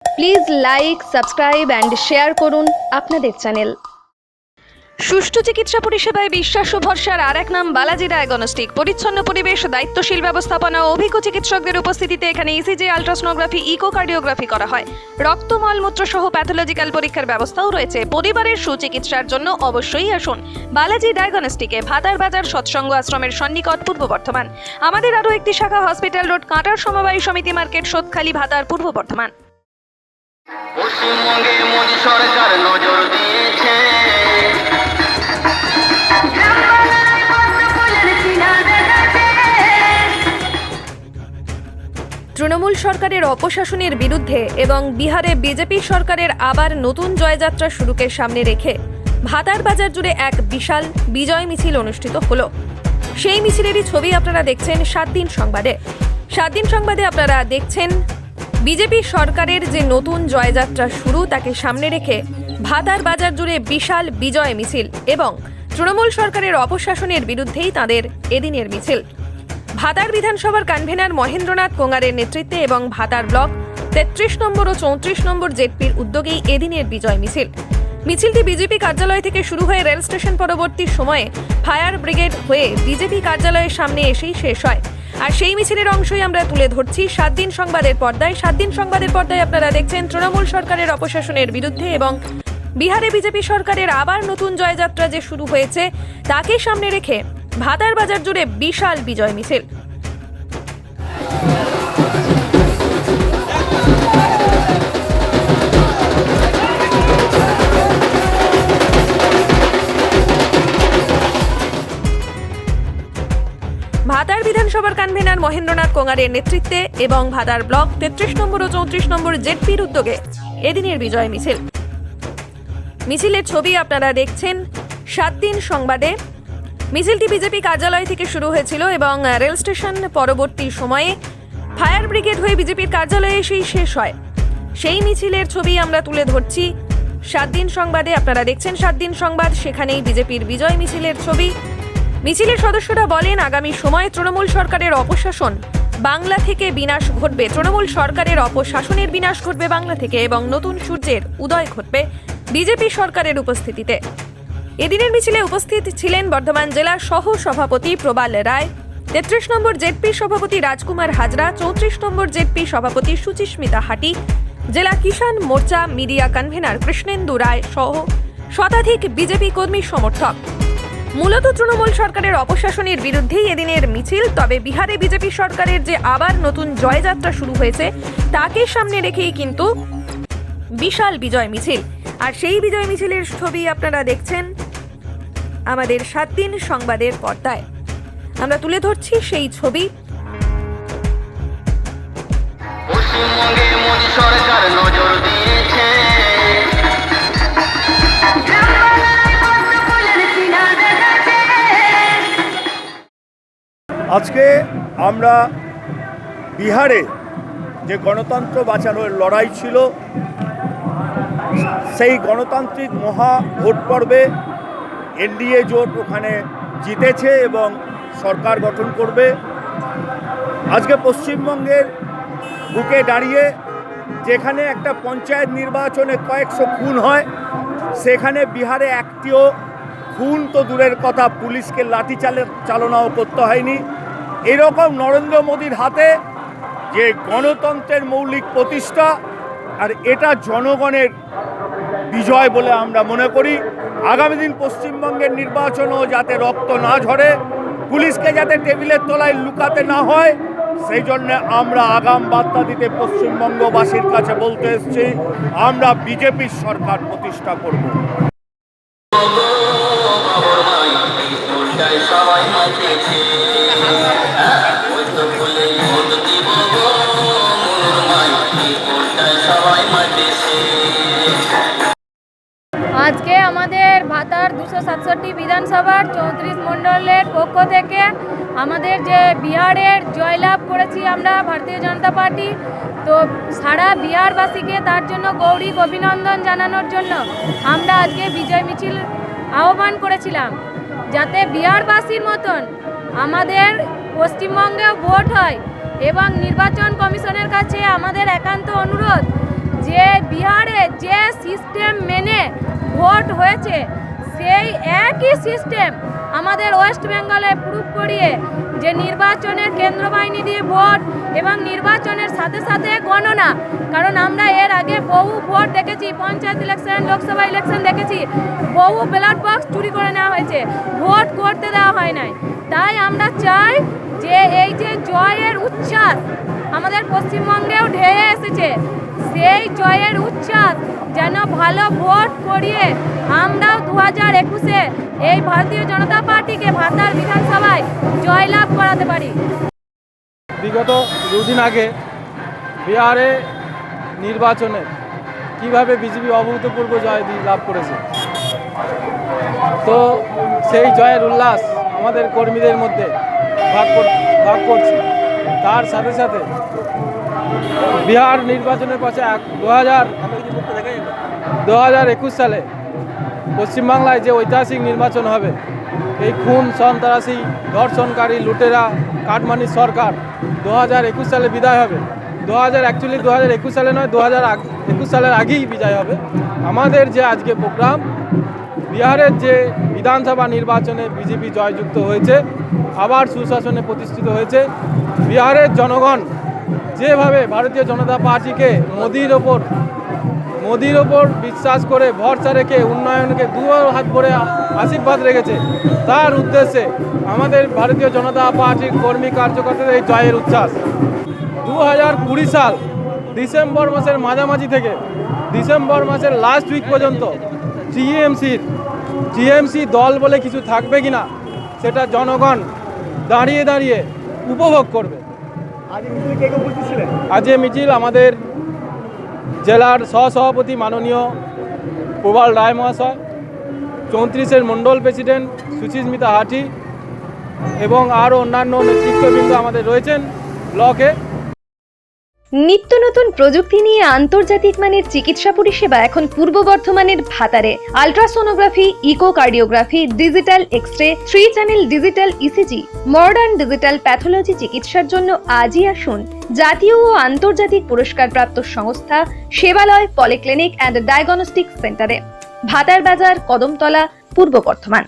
Please like, subscribe and share করুন আপনাদের channel. সুষ্ঠু চিকিৎসা পরিষেবায় বিশ্বাস ও ভরসার আর এক নাম বালাজি ডায়াগনস্টিক। পরিচ্ছন্ন পরিবেশ, দায়িত্বশীল ব্যবস্থাপনা ও অভিজ্ঞ চিকিৎসকদের উপস্থিতিতে এখানে ইসিজি, আলট্রাসোনোগ্রাফি, ইকোকার্ডিওগ্রাফি করা হয়। রক্ত, মলমূত্র সহ প্যাথোলজিক্যাল পরীক্ষার ব্যবস্থাও রয়েছে। পরিবারের সুচিকিৎসার জন্য অবশ্যই আসুন বালাজি ডায়াগনস্টিকে, ভাতার বাজার সৎসঙ্গ আশ্রমের সন্নিকট, পূর্ব বর্ধমান। আমাদের আরও একটি শাখা হসপিটাল রোড, কাঁটার সমবায় সমিতি মার্কেট, সোদখালি, ভাতার, পূর্ব বর্ধমান। পশ্চিমবঙ্গে মোদী সরকার নজর দিয়েছে। তৃণমূল সরকারের অপশাসনের বিরুদ্ধে এবং বিহারে বিজেপি সরকারের আবার নতুন জয়যাত্রা শুরুকে সামনে রেখে ভাতার বাজার জুড়ে এক বিশাল বিজয় মিছিল অনুষ্ঠিত হলো। সেই মিছিলেরই ছবি আপনারা দেখছেন 7 দিন সংবাদে। 7 দিন সংবাদে আপনারা দেখছেন বিজেপি সরকারের যে নতুন জয়যাত্রা শুরু, তাকে সামনে রেখে ভাতার বাজার জুড়ে বিশাল বিজয় মিছিল এবং তৃণমূল সরকারের অপশাসনের বিরুদ্ধেই তাদের এদিনের মিছিল। ভাতার বিধানসভার কনভেনার মহেন্দ্রনাথ কোঙারের নেতৃত্বে এবং ভাতার ব্লক 33 নম্বর ও 34 নম্বর জেডপির উদ্যোগেই এদিনের বিজয় মিছিল। মিছিলটি বিজেপি কার্যালয় থেকে শুরু হয়ে রেল স্টেশন পরবর্তী সময়ে ফায়ার ব্রিগেড হয়ে বিজেপি কার্যালয়ের সামনে এসেই শেষ হয়। আর সেই মিছিলের অংশই আমরা তুলে ধরছি 7 দিন সংবাদের পর্দায়। 7 দিন সংবাদের পর্দায় আপনারা দেখছেন তৃণমূল সরকারের অপশাসনের বিরুদ্ধে এবং বিহারে বিজেপি সরকারের আবার নতুন জয়যাত্রা যে শুরু হয়েছে, তাকে সামনে রেখে ভাতার বাজার জুড়ে বিশাল বিজয় মিছিল। ভাতার বিধানসভার কনভেনার মহেন্দ্রনাথ কোঙারের নেতৃত্বে এবং ভাতার ব্লক 33 নম্বর ও 34 নম্বর জেডপির উদ্যোগে এদিনের বিজয় মিছিল। মিছিলের ছবি আপনারা দেখছেন 7 দিন সংবাদে। মিছিলটি বিজেপি কার্যালয় থেকে শুরু হয়েছিল এবং রেল স্টেশন পরবর্তী সময়ে ফায়ার ব্রিগেড হয়ে বিজেপির কার্যালয়ে এসেই শেষ হয়। সেই মিছিলের ছবি আমরা তুলে ধরছি 7 দিন সংবাদে। আপনারা দেখছেন 7 দিন সংবাদ, সেখানেই বিজেপির বিজয় মিছিলের ছবি। মিছিলের সদস্যরা বলেন, আগামী সময়ে তৃণমূল সরকারের অপশাসন বাংলা থেকে বিনাশ ঘটবে। তৃণমূল সরকারের অপশাসনের বিনাশ ঘটবে বাংলা থেকে এবং নতুন সূর্যের উদয় ঘটবে বিজেপি সরকারের উপস্থিতিতে। এদিনের মিছিলে উপস্থিত ছিলেন বর্ধমান জেলা সহ সভাপতি প্রবাল রায়, 33 নম্বর জেডপি সভাপতি রাজকুমার হাজরা, 34 নম্বর জেডপি সভাপতি সুচিস্মিতা হাটি, জেলা কিষাণ মোর্চা মিডিয়া কনভেনার কৃষ্ণেন্দু রায় সহ শতাধিক বিজেপি কর্মী সমর্থক। মূলত তৃণমূল সরকারের অপশাসনের বিরুদ্ধেই এদিনের মিছিল। তবে বিহারে বিজেপি সরকারের যে আবার নতুন জয়যাত্রা শুরু হয়েছে, তাকে সামনে রেখেই কিন্তু বিশাল বিজয় মিছিল। আর সেই বিজয় মিছিলের ছবি আপনারা দেখছেন আমাদের 7 দিন সংবাদের পর্দায়। আমরা তুলে ধরছি সেই ছবি। পশ্চিমবঙ্গে মোদী সরকার নজর দিয়েছে। আজকে আমরা বিহারে যে গণতন্ত্র বাঁচানোর লড়াই ছিল, সেই গণতান্ত্রিক মহা ভোট পর্বে এনডিএ জোট ওখানে জিতেছে এবং সরকার গঠন করবে। আজকে পশ্চিমবঙ্গের বুকে দাঁড়িয়ে যেখানে একটা পঞ্চায়েত নির্বাচনে কয়েকশো খুন হয়, সেখানে বিহারে একটিও খুন তো দূরের কথা, পুলিশকে লাঠি চালনাও করতে হয়নি। এরকম নরেন্দ্র মোদীর হাতে যে গণতন্ত্রের মৌলিক প্রতিষ্ঠা, আর এটা জনগণের বিজয় বলে আমরা মনে করি। আগামী দিন পশ্চিমবঙ্গের নির্বাচনও যাতে রক্ত না ঝরে, পুলিশকে যাতে টেবিলের তলায় লুকাতে না হয়, সেই জন্য আমরা আগাম বার্তা দিতে পশ্চিমবঙ্গবাসীর কাছে বলতে এসেছি, আমরা বিজেপির সরকার প্রতিষ্ঠা করব। আজকে আমাদের ভাতার 267 বিধানসভার 34 মণ্ডলের পক্ষ থেকে আমাদের যে বিহারের জয়লাভ করেছি আমরা ভারতীয় জনতা পার্টি, তো সারা বিহারবাসীকে তার জন্য গৌরী অভিনন্দন জানানোর জন্য আমরা আজকে বিজয় মিছিল আহ্বান করেছিলাম, যাতে বিহারবাসীর মতন আমাদের পশ্চিমবঙ্গেও ভোট হয়। এবং নির্বাচন কমিশনের কাছে আমাদের একান্ত অনুরোধ যে বিহারে যে সিস্টেম মেনে ভোট হয়েছে সেই একই সিস্টেম আমাদের ওয়েস্ট বেঙ্গলে প্রুফ করিয়ে যে নির্বাচনের কেন্দ্র বাহিনী দিয়ে ভোট এবং নির্বাচনের সাথে সাথে গণনা, কারণ আমরা এর আগে বহু ভোট দেখেছি, পঞ্চায়েত ইলেকশন, লোকসভা ইলেকশন দেখেছি, বহু ব্যালট বক্স চুরি করে নেওয়া হয়েছে, ভোট করতে দেওয়া হয় নাই। তাই আমরা চাই যে এই যে জয়ের উচ্ছ্বাস আমাদের পশ্চিমবঙ্গেও ঢেয়ে এসেছে, সেই জয়ের উচ্ছ্বাস যেন ভালো ভোট করিয়ে আমরাও 2021-এ এই ভারতীয় জনতা পার্টিকে ভাতার বিধানসভায় জয়লাভ করাতে পারি। বিগত দুদিন আগে বিহারে নির্বাচনে কিভাবে বিজেপি অভূতপূর্ব জয় লাভ করেছে, তো সেই জয়ের উল্লাস আমাদের কর্মীদের মধ্যে ভাগ করছি। তার সাথে সাথে বিহার নির্বাচনের পাশে 2021 সালে পশ্চিমবাংলায় যে ঐতিহাসিক নির্বাচন হবে, এই খুন, সন্ত্রাসী, ধর্ষণকারী, লুটেরা, কাটমানির সরকার 2021 সালে বিদায় হবে। 2021 সালে নয়, 2021 সালের আগেই বিদায় হবে। আমাদের যে আজকে প্রোগ্রাম, বিহারের যে বিধানসভা নির্বাচনে বিজেপি জয়যুক্ত হয়েছে, আবার সুশাসনে প্রতিষ্ঠিত হয়েছে। বিহারের জনগণ যেভাবে ভারতীয় জনতা পার্টিকে মোদির ওপর বিশ্বাস করে ভরসা রেখে উন্নয়নকে দু হাত ভরে আশীর্বাদ রেখেছে, তার উদ্দেশ্যে আমাদের ভারতীয় জনতা পার্টির কর্মী কার্যকর্তাদের এই জয়ের উচ্ছ্বাস। 2020 সাল ডিসেম্বর মাসের মাঝামাঝি থেকে ডিসেম্বর মাসের লাস্ট উইক পর্যন্ত টিএমসি দল বলে কিছু থাকবে কিনা সেটা জনগণ দাঁড়িয়ে দাঁড়িয়ে উপভোগ করবে। আজ এই মিছিল আমাদের জেলার সহসভাপতি মাননীয় প্রবাল রায় মহাশয়, 34-এর মণ্ডল প্রেসিডেন্ট সুচিস্মিতা হাটি এবং আরও অন্যান্য নেতৃত্ববৃন্দ আমাদের রয়েছেন ব্লকে। নিত্য নতুন প্রযুক্তি নিয়ে আন্তর্জাতিক মানের চিকিৎসা পরিষেবা এখন পূর্ব বর্ধমানের ভাতারে। Ultrasonography, echocardiography, digital X ray, 3 channel digital ECG, modern digital pathology চিকিৎসার জন্য আজই আসুন জাতীয় ও আন্তর্জাতিক পুরস্কারপ্রাপ্ত সংস্থা সেবালয় পলিক্লিনিক অ্যান্ড ডায়াগনস্টিক সেন্টারে, ভাতার বাজার, কদমতলা, পূর্ব বর্ধমান।